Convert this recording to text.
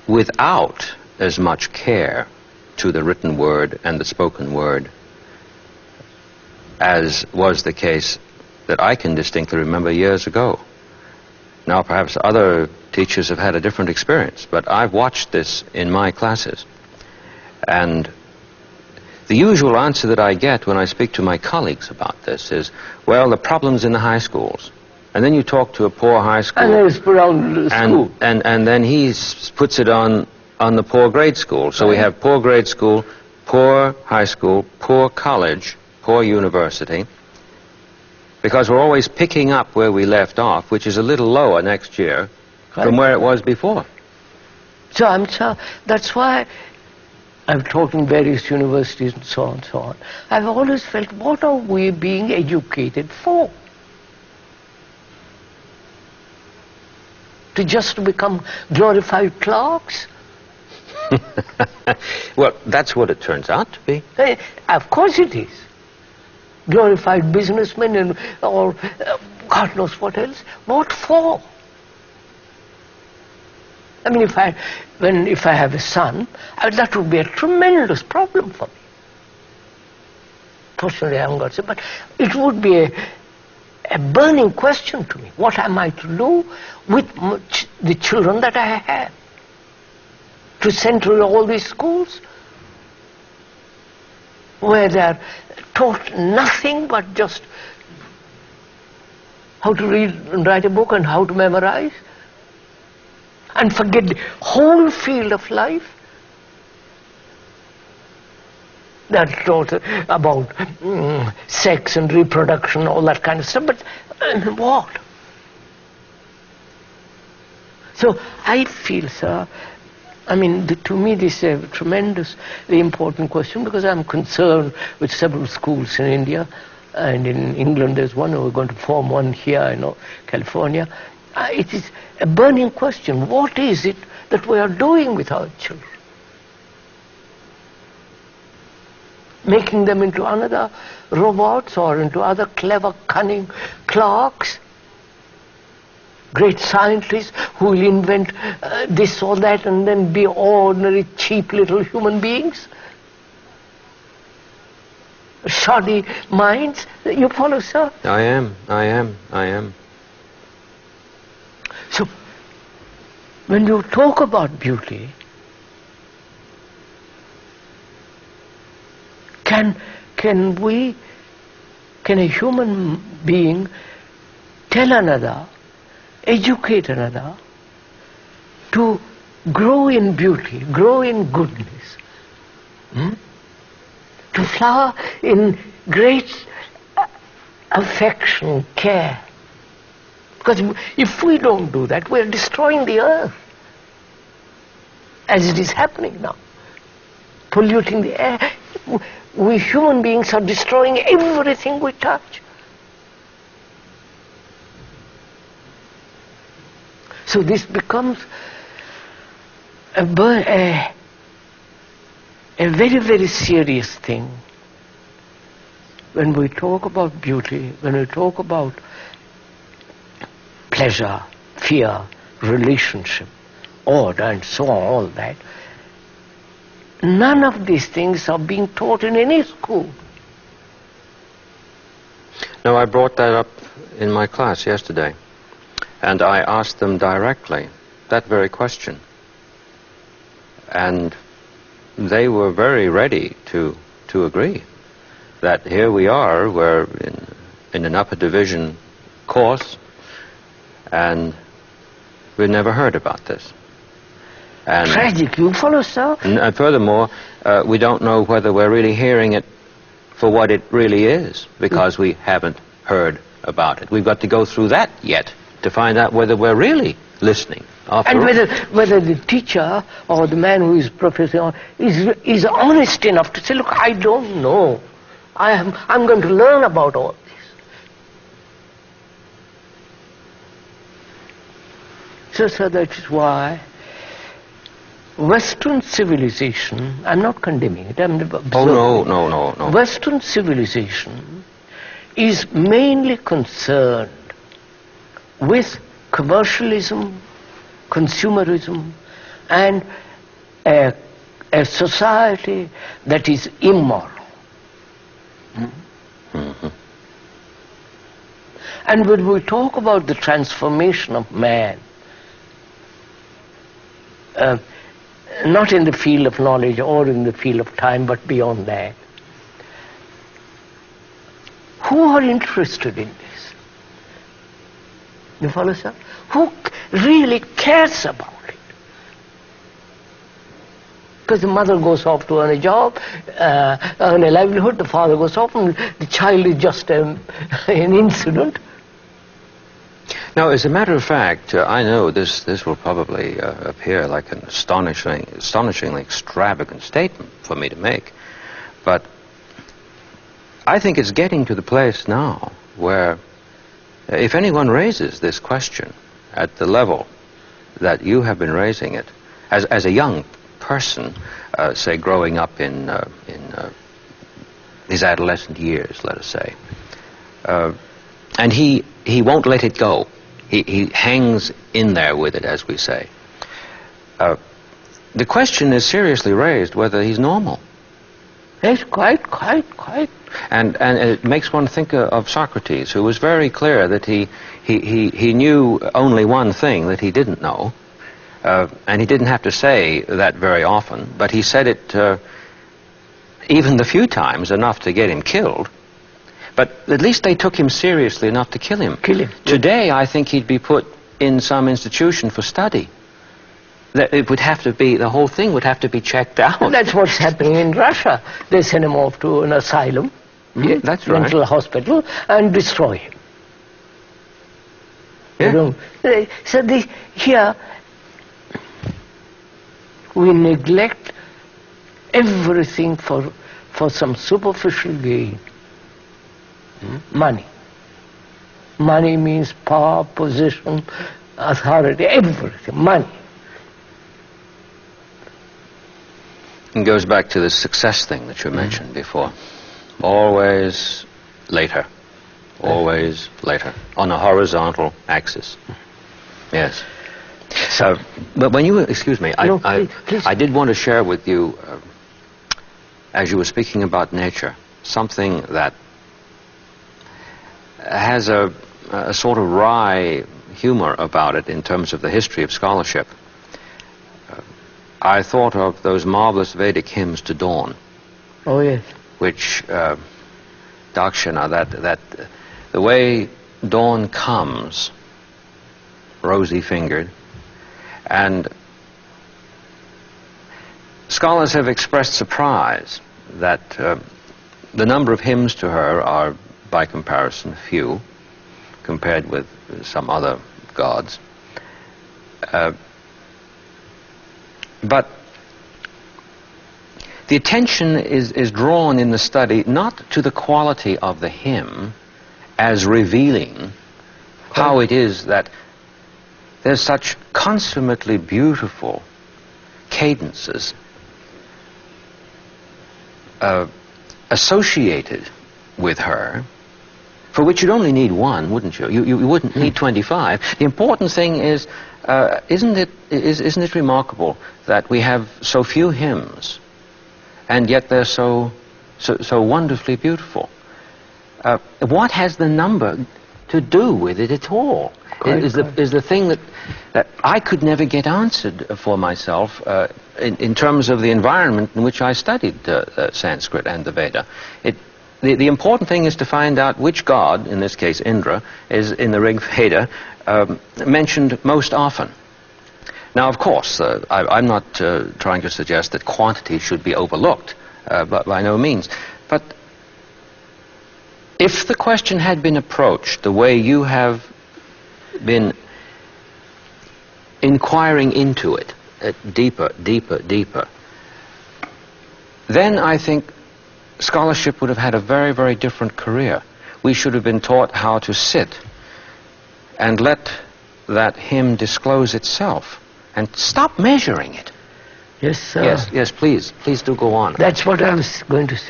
without as much care to the written word and the spoken word as was the case that I can distinctly remember years ago. Now, perhaps other teachers have had a different experience, but I've watched this in my classes. And the usual answer that I get when I speak to my colleagues about this is, well, the problem's in the high schools. And then you talk to a poor high school. And it's around the school. And then he puts it on the poor grade school. So we have poor grade school, poor high school, poor college, poor university. Because we're always picking up where we left off, which is a little lower next year from where it was before. So that's why I've taught in various universities and so on and so on. I've always felt, what are we being educated for? To become glorified clerks? Well, that's what it turns out to be. Of course it is. Glorified businessmen or God knows what else. What for? I mean, if I have a son, that would be a tremendous problem for me. Fortunately, I haven't got it, but it would be a burning question to me. What am I to do with the children that I have? To send to all these schools where they are taught nothing but just how to read and write a book and how to memorize, and forget the whole field of life. That's taught about sex and reproduction, all that kind of stuff, but what? So I feel, sir, I mean, to me this is a tremendously important question, because I'm concerned with several schools in India, and in England there's one, we're going to form one here in California. It is a burning question. What is it that we are doing with our children? Making them into another robots or into other clever, cunning clerks? Great scientists who will invent this or that and then be ordinary, cheap little human beings? Shoddy minds? You follow, sir? I am. So, when you talk about beauty, can a human being tell another, educate another to grow in beauty, grow in goodness, to flower in great affection, care? Because if we don't do that, we're destroying the earth, as it is happening now, polluting the air. We human beings are destroying everything we touch. So this becomes a very, very serious thing when we talk about beauty, when we talk about pleasure, fear, relationship, order, and so on, all that. None of these things are being taught in any school. No, I brought that up in my class yesterday, and I asked them directly that very question. And they were very ready to agree that here we are, we're in an upper division course, and we've never heard about this. And tragic, you follow, sir? And furthermore, we don't know whether we're really hearing it for what it really is, because we haven't heard about it. We've got to go through that yet to find out whether we're really listening. And whether the teacher or the man who is professor is honest enough to say, look, I don't know. I'm going to learn about all this. So, sir, that is why Western civilization, I'm not condemning it, I'm observing. Oh, no. Western civilization is mainly concerned with commercialism, consumerism, and a society that is immoral. Mm-hmm. And when we talk about the transformation of man, not in the field of knowledge or in the field of time, but beyond that, who are interested in this? You follow, sir? Who really cares about it? Because the mother goes off to earn a job, earn a livelihood, the father goes off, and the child is just an incident. Now, as a matter of fact, I know this will probably appear like an astonishingly extravagant statement for me to make, but I think it's getting to the place now where if anyone raises this question at the level that you have been raising it, as a young person, say growing up in his adolescent years, let us say, and he won't let it go. He hangs in there with it, as we say. The question is seriously raised whether he's normal. Yes, quite. And it makes one think of Socrates, who was very clear that he knew only one thing that he didn't know, and he didn't have to say that very often, but he said it even the few times enough to get him killed. But at least they took him seriously enough to kill him. Today, I think he'd be put in some institution for study. That it would have to be, the whole thing would have to be checked out. And that's what's happening in Russia. They send him off to an asylum, that's right, mental hospital, and destroy him. Yeah. So here, we neglect everything for some superficial gain. Money. Money means power, position, authority, everything. Money. It goes back to the success thing that you mentioned before. Always later. Always later. On a horizontal axis. Yes. So, but when you, excuse me, please. I did want to share with you, as you were speaking about nature, something that has a sort of wry humor about it in terms of the history of scholarship. I thought of those marvelous Vedic hymns to dawn. Oh, yes. Which, Dakshina, that the way dawn comes, rosy-fingered, and scholars have expressed surprise that the number of hymns to her are, by comparison, few, compared with some other gods. But the attention is drawn in the study not to the quality of the hymn as revealing how it is that there's such consummately beautiful cadences associated with her, for which you'd only need one, wouldn't you? You wouldn't need 25. The important thing is, isn't it remarkable that we have so few hymns, and yet they're so wonderfully beautiful? What has the number to do with it at all? Is the thing that I could never get answered for myself in terms of the environment in which I studied Sanskrit and the Veda. The important thing is to find out which god, in this case Indra, is in the Rig Veda mentioned most often. Now, of course, I'm not trying to suggest that quantity should be overlooked, but by no means. But if the question had been approached the way you have been inquiring into it, deeper, then I think scholarship would have had a very, very different career. We should have been taught how to sit and let that hymn disclose itself and stop measuring it. Yes, sir. Yes, please do go on. That's what I was going to say.